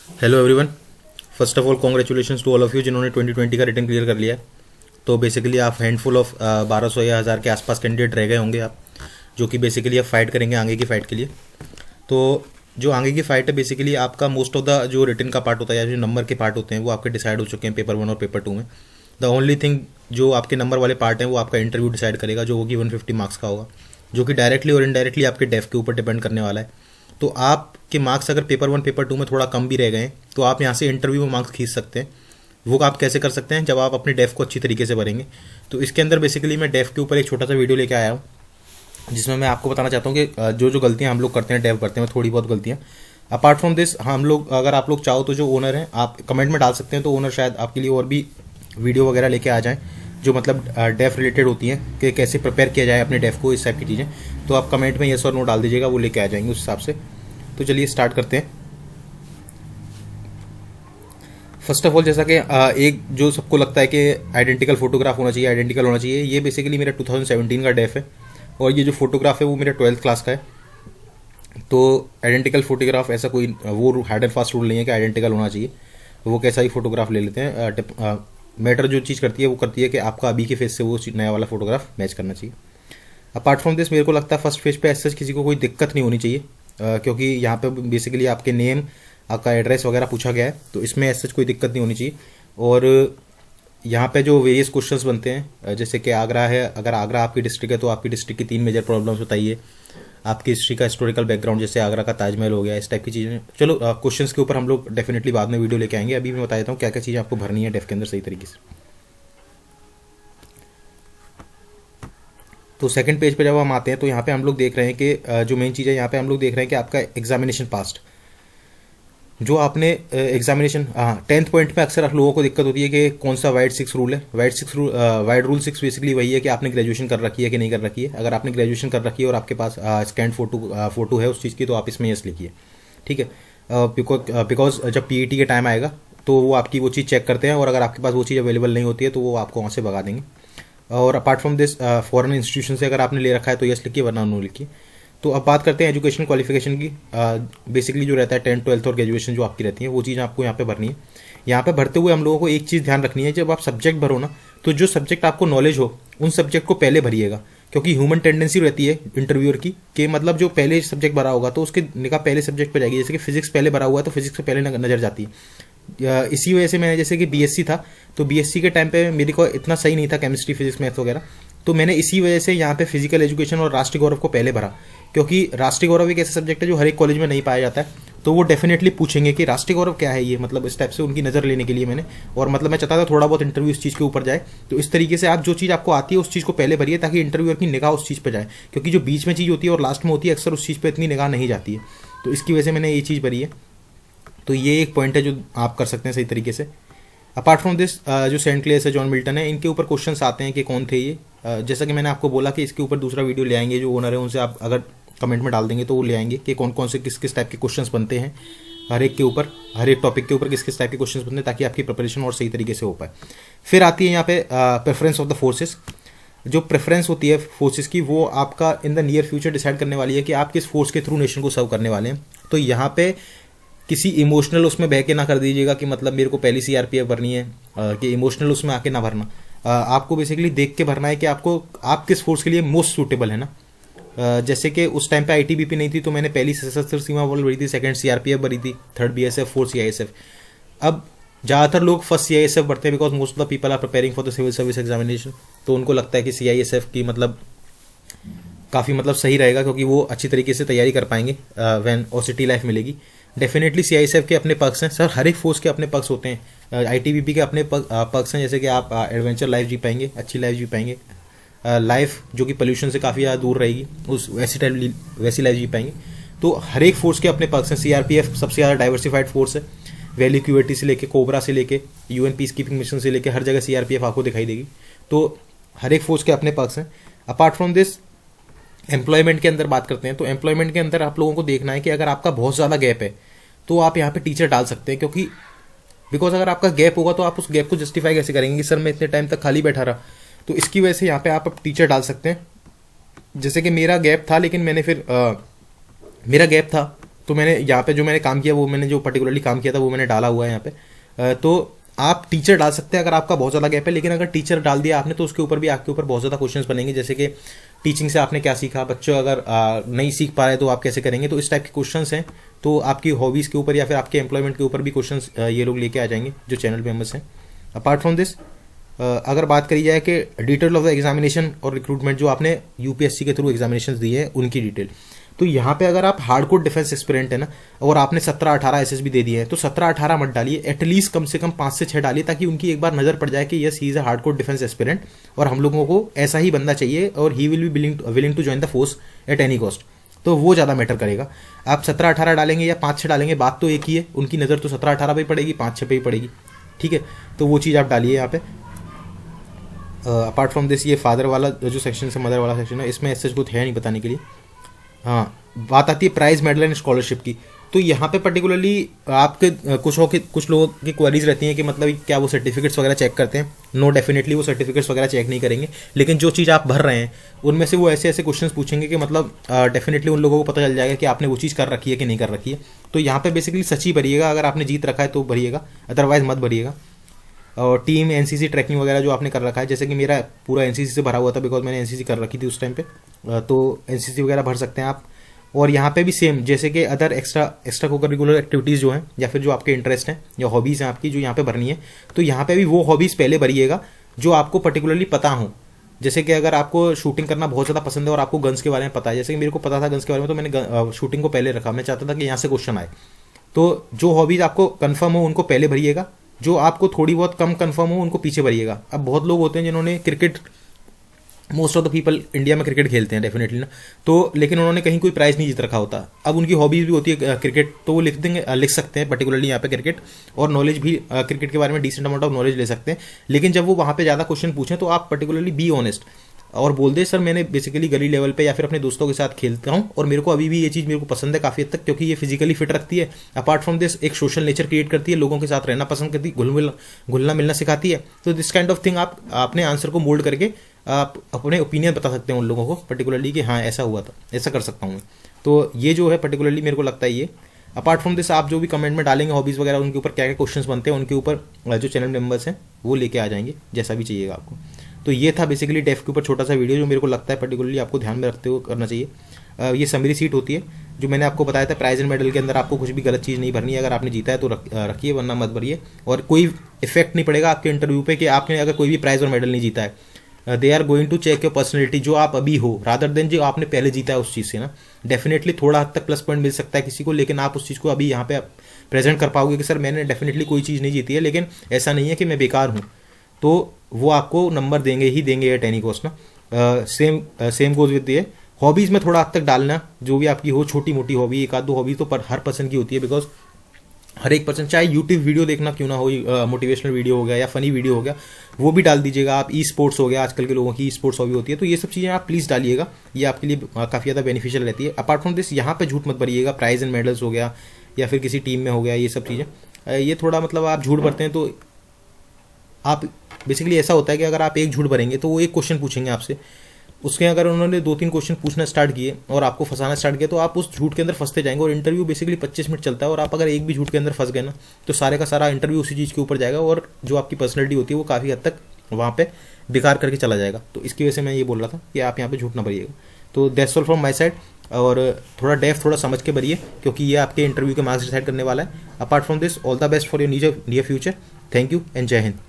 Hello everyone. First of all congratulations to all of you जिन्होंने 2020 का return clear कर लिया है। तो बेसिकली आप हैंडफुल ऑफ 1200 या 1000 के आसपास कैंडिडेट रह गए होंगे आप, जो कि बेसिकली आप फाइट करेंगे आगे की फ़ाइट के लिए। तो जो आगे की फ़ाइट है बेसिकली आपका मोस्ट ऑफ द जो रिटर्न का पार्ट होता है या जो नंबर के पार्ट होते हैं वो आपके डिसाइड हो चुके हैं पेपर 1 और पेपर 2 में। द ओनली थिंग जो आपके नंबर वाले पार्ट हैं वो आपका इंटरव्यू डिसाइड करेगा, जो होगी 150 मार्क्स का होगा, जो कि डायरेक्टली और इनडायरेक्टली आपके डेफ के ऊपर डिपेंड करने वाला है। तो आपके मार्क्स अगर पेपर 1 पेपर 2 में थोड़ा कम भी रह गए तो आप यहाँ से इंटरव्यू में मार्क्स खींच सकते हैं। वो आप कैसे कर सकते हैं, जब आप अपने डेफ को अच्छी तरीके से भरेंगे। तो इसके अंदर बेसिकली मैं डेफ के ऊपर एक छोटा सा वीडियो लेके आया हूँ, जिसमें मैं आपको बताना चाहता हूँ कि जो जो गलतियाँ हम लोग करते हैं डेफ भरते हैं, थोड़ी बहुत गलतियाँ अपार्ट फ्रॉम दिस हम लोग, अगर आप लोग चाहो तो जो ओनर हैं आप कमेंट में डाल सकते हैं, तो ओनर शायद आपके लिए और भी वीडियो वगैरह लेके आ जाएँ जो मतलब डेफ रिलेटेड होती हैं कि कैसे प्रिपेयर किया जाए अपने डेफ को, इस टाइप की चीज़ें। तो आप कमेंट में येस और नो डाल दीजिएगा, वो लेके आ जाएंगे उस हिसाब से। तो चलिए स्टार्ट करते हैं। फर्स्ट ऑफ ऑल जैसा कि एक जो सबको लगता है कि आइडेंटिकल फोटोग्राफ होना चाहिए, आइडेंटिकल होना चाहिए, ये बेसिकली मेरा 2017 का डेफ है और ये जो फोटोग्राफ है वो मेरा 12th क्लास का है। तो आइडेंटिकल फोटोग्राफ ऐसा कोई वो हार्ड एंड फास्ट रूल नहीं है कि आइडेंटिकल होना चाहिए, वो कैसा ही फोटोग्राफ ले लेते हैं। मैटर जो चीज़ करती है वो करती है कि आपका अभी के फेस से वो नया वाला फोटोग्राफ मैच करना चाहिए। अपार्ट फ्रॉम दिस मेरे को लगता है फर्स्ट फेज पे ऐसा किसी को कोई दिक्कत नहीं होनी चाहिए, क्योंकि यहाँ पे बेसिकली आपके नेम, आपका एड्रेस वगैरह पूछा गया है, तो इसमें ऐसा कोई दिक्कत नहीं होनी चाहिए। और यहाँ पे जो वेरियस क्वेश्चंस बनते हैं, जैसे कि आगरा है, अगर आगरा आपकी डिस्ट्रिक्ट है तो आपकी डिस्ट्रिक्ट की 3 मेजर प्रॉब्लम्स बताइए, आपकी हिस्ट्री का हिस्टोरिकल बैकग्राउंड, जैसे आगरा का ताजमहल हो गया, इस टाइप की चीज़ें। चलो क्वेश्चंस के ऊपर हम लोग डेफिनेटली बाद में वीडियो लेके आएंगे, अभी मैं बता देता हूँ क्या क्या चीज़ें आपको भरनी है डेफ के अंदर सही तरीके से। तो सेकंड पेज पे जब हम आते हैं तो यहाँ पे हम लोग देख रहे हैं कि जो मेन चीज़ है, यहाँ पे हम लोग देख रहे हैं कि आपका एग्जामिनेशन पास्ट, जो आपने एग्जामिनेशन 10th पॉइंट में अक्सर आप लोगों को दिक्कत होती है कि कौन सा वाइड 6 रूल है। वाइड रूल 6 बेसिकली वही है कि आपने ग्रेजुएशन कर रखी है कि नहीं कर रखी है। अगर आपने ग्रेजुएशन कर रखी है और आपके पास स्कैन फोटो है उस चीज़ की, तो आप इसमें यस लिखिए, ठीक है। बिकॉज जब पीईटी के टाइम आएगा तो वो आपकी वो चीज़ चेक करते हैं, और अगर आपके पास वो चीज़ अवेलेबल नहीं होती है तो वो आपको वहाँ से भगा देंगे। और apart from this foreign institution से अगर आपने ले रखा है तो यस लिखिए, वरना नो लिखिए। तो अब बात करते हैं एजुकेशन क्वालिफिकेशन की। बेसिकली जो रहता है 10th 12th और ग्रेजुएशन जो आपकी रहती है, वो चीज़ आपको यहाँ पे भरनी है। यहाँ पे भरते हुए हम लोगों को एक चीज़ ध्यान रखनी है, जब आप सब्जेक्ट भरो ना, तो जो सब्जेक्ट आपको नॉलेज हो उन सब्जेक्ट को पहले भरिएगा, क्योंकि ह्यूमन टेंडेंसी रहती है इंटरव्यूअर की कि मतलब जो पहले सब्जेक्ट भरा होगा तो उसकी निगाह पहले सब्जेक्ट पर जाएगी। जैसे कि फिजिक्स पहले भरा हुआ है तो फिजिक्स पे पहले नजर जाती है। इसी वजह से मैंने, जैसे कि बीएससी था तो बीएससी के टाइम पे मेरे को इतना सही नहीं था केमिस्ट्री, फिजिक्स, मैथ वगैरह, तो मैंने इसी वजह से यहाँ पे फिजिकल एजुकेशन और राष्ट्रीय गौरव को पहले भरा, क्योंकि राष्ट्रीय गौरव एक ऐसा सब्जेक्ट है जो हर एक कॉलेज में नहीं पाया जाता है। तो वो डेफिनेटली पूछेंगे कि राष्ट्रीय गौरव क्या है, ये मतलब इस टाइप से उनकी नज़र लेने के लिए मैंने, और मतलब मैं चाहता था थोड़ा बहुत इंटरव्यू इस चीज़ के ऊपर जाए। तो इस तरीके से आप जो चीज़ आपको आती है उस चीज़ को पहले भरिए, ताकि इंटरव्यूअर की निगाह उस चीज़ पर जाए, क्योंकि जो बीच में चीज़ होती है और लास्ट में होती है अक्सर उस चीज़ पर इतनी निगाह नहीं जाती है। तो इसकी वजह से मैंने ये चीज़ भरी है। तो ये एक पॉइंट है जो आप कर सकते हैं सही तरीके से। अपार्ट फ्रॉम दिस जो सेंट क्लेयर्स है, जॉन मिल्टन है, इनके ऊपर क्वेश्चंस आते हैं कि कौन थे ये। जैसा कि मैंने आपको बोला कि इसके ऊपर दूसरा वीडियो ले आएंगे, जो ओनर है उनसे आप अगर कमेंट में डाल देंगे तो वो ले आएंगे कि कौन कौन से किस किस टाइप के क्वेश्चंस बनते हैं, हर एक के ऊपर, हर एक टॉपिक के ऊपर किस किस टाइप के क्वेश्चंस बनते हैं, ताकि आपकी प्रिपरेशन और सही तरीके से हो पाए। फिर आती है यहाँ पे प्रेफरेंस ऑफ द फोर्सेस। जो प्रेफरेंस होती है फोर्सेस की, वो आपका in the near future decide करने वाली है कि आप किस फोर्स के थ्रू नेशन को सर्व करने वाले हैं। तो यहाँ पे किसी इमोशनल उसमें बह के ना कर दीजिएगा कि मतलब मेरे को पहली सीआरपीएफ भरनी है, कि इमोशनल उसमें आके ना भरना। आपको बेसिकली देख के भरना है कि आपको आप किस फोर्स के लिए मोस्ट सूटेबल है ना। जैसे कि उस टाइम पे आईटीबीपी नहीं थी तो मैंने पहली सशस्त्र सीमा बल भरी थी, सेकंड सीआरपीएफ भरी थी, थर्ड बीएसएफ, फोर्थ सीआईएसएफ। अब ज़्यादातर लोग फर्स्ट सीआईएसएफ भरते हैं, because most of the people are preparing for the civil service examination. तो उनको लगता है कि सीआईएसएफ की मतलब काफ़ी मतलब सही रहेगा, क्योंकि वो अच्छी तरीके से तैयारी कर पाएंगे व्हेन ओसीटी लाइफ मिलेगी। डेफिनेटली सीआईएसएफ के अपने पक्ष हैं सर, हर एक फोर्स के अपने पक्ष होते हैं। आईटीबीपी के अपने पक्ष हैं, जैसे कि आप एडवेंचर लाइफ जी पाएंगे, अच्छी लाइफ जी पाएंगे, लाइफ जो कि पोल्यूशन से काफ़ी ज़्यादा दूर रहेगी, उस वैसी लाइफ जी पाएंगे। तो हर एक फोर्स के अपने पक्ष हैं। सीआरपीएफ सबसे ज़्यादा डाइवर्सिफाइड फोर्स है, वैली क्यूएटी से लेके कोबरा से लेके यूएन पीस कीपिंग मिशन से लेके हर जगह सीआरपीएफ आपको दिखाई देगी। तो हर एक फोर्स के अपने पक्ष हैं। अपार्ट फ्रॉम दिस एम्प्लॉयमेंट के अंदर बात करते हैं, तो एम्प्लॉयमेंट के अंदर आप लोगों को देखना है कि अगर आपका बहुत ज़्यादा गैप है तो आप यहाँ पे टीचर डाल सकते हैं, क्योंकि बिकॉज अगर आपका गैप होगा तो आप उस गैप को जस्टिफाई कैसे करेंगे कि सर मैं इतने टाइम तक खाली बैठा रहा। तो इसकी वजह से यहाँ पे आप टीचर डाल सकते हैं। जैसे कि मेरा गैप था, लेकिन मैंने फिर मेरा गैप था तो मैंने यहाँ पे जो मैंने काम किया, वो मैंने जो पर्टिकुलरली काम किया था वो मैंने डाला हुआ है यहाँ पे। तो आप टीचर डाल सकते हैं अगर आपका बहुत ज़्यादा गैप है, लेकिन अगर टीचर डाल दिया आपने तो उसके ऊपर भी आपके ऊपर बहुत ज़्यादा क्वेश्चंस बनेंगे, जैसे कि टीचिंग से आपने क्या सीखा, बच्चों अगर नहीं सीख पा रहे तो आप कैसे करेंगे, तो इस टाइप के क्वेश्चंस हैं। तो आपकी हॉबीज़ के ऊपर या फिर आपके एम्प्लॉयमेंट के ऊपर भी क्वेश्चंस ये लोग लेके आ जाएंगे जो चैनल मेंबर्स हैं। अपार्ट फ्रॉम दिस, अगर बात करी जाए कि डिटेल ऑफ द एग्जामिनेशन और रिक्रूटमेंट जो आपने यूपीएससी के थ्रू एग्जामिनेशन दिए हैं उनकी डिटेल, तो यहाँ पे अगर आप हार्डकोर डिफेंस एक्सपीरियंट है ना, और आपने 17-18 एसएसबी दे दिए हैं, तो 17-18 मत डालिए, एटलीस्ट कम से कम 5 से 6 डालिए, ताकि उनकी एक बार नजर पड़ जाए कि yes he is a hardcore defence aspirant और हम लोगों को ऐसा ही बंदा चाहिए और he will be willing to join the force at any cost. तो वो ज़्यादा मैटर करेगा। आप 17-18 डालेंगे या 5-6 डालेंगे, बात तो एक ही है, उनकी नज़र तो 17-18 पे ही पड़ेगी, 5-6 पे ही पड़ेगी। ठीक है, तो वो चीज़ आप डालिए यहाँ पे। अपार्ट फ्रॉम दिस, ये फादर वाला जो सेक्शन है, मदर वाला सेक्शन है, इसमें ऐसे कुछ है नहीं बताने के लिए। हाँ, बात आती है प्राइज मेडल एंड स्कॉलरशिप की। तो यहाँ पे पर्टिकुलरली आपके कुछ लोगों की क्वेरीज रहती हैं कि मतलब क्या वो सर्टिफिकेट्स वगैरह चेक करते हैं। नो, डेफिनेटली वो सर्टिफिकेट्स वगैरह चेक नहीं करेंगे, लेकिन जो चीज़ आप भर रहे हैं उनमें से वो ऐसे ऐसे क्वेश्चंस पूछेंगे कि मतलब डेफिनेटली उन लोगों को पता चल जाएगा कि आपने वो चीज़ कर रखी है कि नहीं कर रखी है। तो यहाँ पे बेसिकली सच ही भरिएगा, अगर आपने जीत रखा है तो भरिएगा, अदरवाइज मत भरिएगा। और टीम एनसीसी ट्रैकिंग वगैरह जो आपने कर रखा है, जैसे कि मेरा पूरा एनसीसी से भरा हुआ था, बिकॉज मैंने एनसीसी कर रखी थी उस टाइम पे, तो एनसीसी वगैरह भर सकते हैं आप। और यहाँ पे भी सेम, जैसे कि अदर एक्स्ट्रा को करिकुलर एक्टिविटीज़ जो हैं या फिर जो आपके इंटरेस्ट हैं या हॉबीज़ हैं आपकी जो यहाँ पे भरनी है, तो यहाँ पे भी वो हॉबीज़ पहले भरिएगा जो आपको पर्टिकुलरली पता हो। जैसे कि अगर आपको शूटिंग करना बहुत ज़्यादा पसंद है और आपको गन्स के बारे में पता है, जैसे कि मेरे को पता था गन्स के बारे में, तो मैंने शूटिंग को पहले रखा, मैं चाहता था कि यहाँ से क्वेश्चन आए। तो जो हॉबीज़ आपको कन्फर्म हो उनको पहले भरिएगा, जो आपको थोड़ी बहुत कम कन्फर्म हो उनको पीछे भरिएगा। अब बहुत लोग होते हैं जिन्होंने cricket, most of the people India में क्रिकेट खेलते हैं डेफिनेटली ना, तो लेकिन उन्होंने कहीं कोई प्राइज़ नहीं जीत रखा होता। अब उनकी हॉबीज़ भी होती है क्रिकेट, तो वो लिख सकते हैं पर्टिकुलरली यहाँ पे क्रिकेट, और नॉलेज भी क्रिकेट के बारे में डिसेंट अमाउंट ऑफ नॉलेज ले सकते हैं। लेकिन जब वो वहाँ पे ज़्यादा क्वेश्चन पूछें तो आप पर्टिकुलरली बी ऑनेस्ट और बोल दे, सर मैंने बेसिकली गली लेवल पे या फिर अपने दोस्तों के साथ खेलता हूँ और मेरे को अभी भी ये चीज़ मेरे को पसंद है काफ़ी हद तक, क्योंकि ये फिजिकली फिट रखती है। अपार्ट फ्रॉम दिस एक सोशल नेचर क्रिएट करती है, लोगों के साथ रहना पसंद करती है, घुलना मिलना सिखाती है। तो दिस काइंड ऑफ थिंग आप अपने आंसर को मोल्ड करके आप अपने ओपिनियन बता सकते हैं उन लोगों को पर्टिकुलरली कि हाँ ऐसा हुआ था, ऐसा कर सकता हूँ। तो ये जो है पर्टिकुलरली मेरे को लगता है ये। अपार्ट फ्रॉम दिस, आप जो भी कमेंट में डालेंगे हॉबीज़ वगैरह, उनके ऊपर क्या क्या क्वेश्चंस बनते हैं उनके ऊपर जो चैनल मेंबर्स हैं वो लेके आ जाएंगे, जैसा भी चाहिएगा आपको। तो ये था बेसिकली डेफ के ऊपर छोटा सा वीडियो, जो मेरे को लगता है पर्टिकुलरली आपको ध्यान में रखते हुए करना चाहिए। ये समरी सीट होती है जो मैंने आपको बताया था, प्राइज एंड मेडल के अंदर आपको कुछ भी गलत चीज़ नहीं भरनी है। अगर आपने जीता है तो रखिए, वरना मत भरिए, और कोई इफेक्ट नहीं पड़ेगा आपके इंटरव्यू पे कि आपने अगर कोई भी प्राइज और मेडल नहीं जीता है। They are going to check your personality, जो आप अभी हो, रादर देन जो आपने पहले जीता है उस चीज़ से ना। डेफिनेटली थोड़ा हद तक प्लस पॉइंट मिल सकता है किसी को, लेकिन आप उस चीज़ को अभी यहाँ पे प्रेजेंट कर पाओगे कि सर मैंने डेफिनेटली कोई चीज़ नहीं जीती है, लेकिन ऐसा नहीं है कि मैं बेकार हूँ, तो वो आपको नंबर देंगे ही देंगे एट एनी कॉस्ट ना। सेम गोज विद ये हॉबीज़ में थोड़ा हद तक डालना, जो भी आपकी हो, छोटी मोटी हॉबी, एक आध दो हॉबी तो हर पर्सन की होती है, बिकॉज हर एक पर्सन, चाहे यूट्यूब वीडियो देखना क्यों ना हो, मोटिवेशनल वीडियो हो गया या फनी वीडियो हो गया, वो भी डाल दीजिएगा आप। ई स्पोर्ट्स हो गया, आजकल के लोगों की ई स्पोर्ट्स हॉबी होती है, तो ये सब चीज़ें आप प्लीज़ डालिएगा, ये आपके लिए काफ़ी ज़्यादा बेनिफिशियल रहती है। अपार्ट फ्रॉम दिस, यहाँ पे झूठ मत भरिएगा, प्राइज एंड मेडल्स हो गया या फिर किसी टीम में हो गया, ये सब चीज़ें, ये थोड़ा मतलब आप झूठ भरते हैं तो आप बेसिकली ऐसा होता है कि अगर आप एक झूठ भरेंगे तो वो एक क्वेश्चन पूछेंगे आपसे, उसके अगर उन्होंने 2-3 क्वेश्चन पूछना स्टार्ट किए और आपको फंसाना स्टार्ट किया, तो आप उस झूठ के अंदर फंसते जाएंगे। और इंटरव्यू बेसिकली 25 मिनट चलता है, और आप अगर एक भी झूठ के अंदर फंस गए ना, तो सारे का सारा इंटरव्यू उसी चीज़ के ऊपर जाएगा, और जो आपकी पर्सनैलिटी होती है वो काफ़ी हद तक वहाँ पे बेकार करके चला जाएगा। तो इसकी वजह से मैं ये बोल रहा था कि आप यहाँ पे झूठ ना भरिएगा। तो that's all from my side, और थोड़ा डेफ थोड़ा समझ के भरिए, क्योंकि ये आपके इंटरव्यू के मार्क्स डिसाइड करने वाला है। Apart from this, all the best for your near future. Thank you and जय हिंद।